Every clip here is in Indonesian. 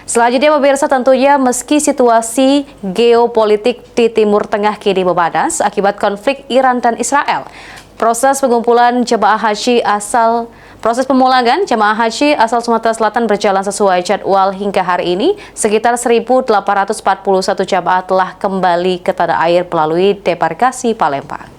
Selanjutnya pemirsa, tentunya meski situasi geopolitik di Timur Tengah kini memanas akibat konflik Iran dan Israel, proses pemulangan jemaah haji asal Sumatera Selatan berjalan sesuai jadwal hingga hari ini. Sekitar 1.841 jemaah telah kembali ke tanah air melalui debarkasi Palembang.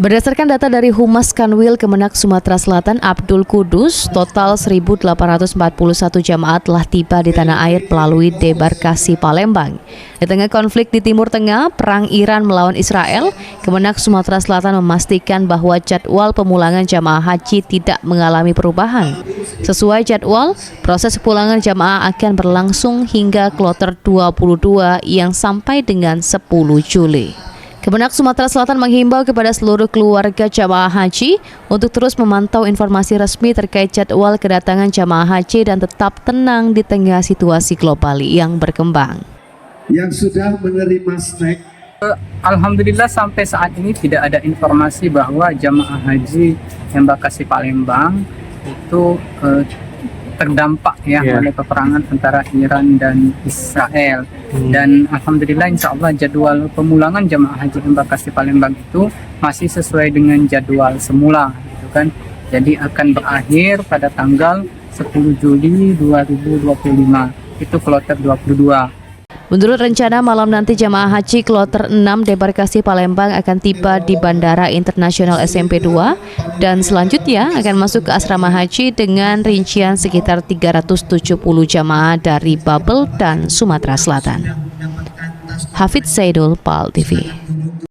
Berdasarkan data dari Humas Kanwil Kemenak Sumatera Selatan Abdul Kudus, total 1.841 jamaah telah tiba di tanah air melalui debarkasi Palembang. Di tengah konflik di Timur Tengah, perang Iran melawan Israel, Kemenak Sumatera Selatan memastikan bahwa jadwal pemulangan jamaah haji tidak mengalami perubahan. Sesuai jadwal, proses pemulangan jamaah akan berlangsung hingga kloter 22 yang sampai dengan 10 Juli. Kemenak Sumatera Selatan menghimbau kepada seluruh keluarga jamaah haji untuk terus memantau informasi resmi terkait jadwal kedatangan jamaah haji dan tetap tenang di tengah situasi global yang berkembang. Yang sudah menerima snack. Alhamdulillah sampai saat ini tidak ada informasi bahwa jamaah haji Embakasi Palembang itu terdampak oleh peperangan antara Iran dan Israel. Dan alhamdulillah insya Allah jadwal pemulangan jamaah haji Embakasi Palembang itu masih sesuai dengan jadwal semula, gitu kan. Jadi akan berakhir pada tanggal 10 Juli 2025, itu kloter 22. Menurut rencana, malam nanti jamaah haji kloter 6 debarkasi Palembang akan tiba di Bandara Internasional SMP 2 dan selanjutnya akan masuk ke asrama haji dengan rincian sekitar 370 jamaah dari Babel dan Sumatera Selatan. Hafidz Zaidul, PAL TV.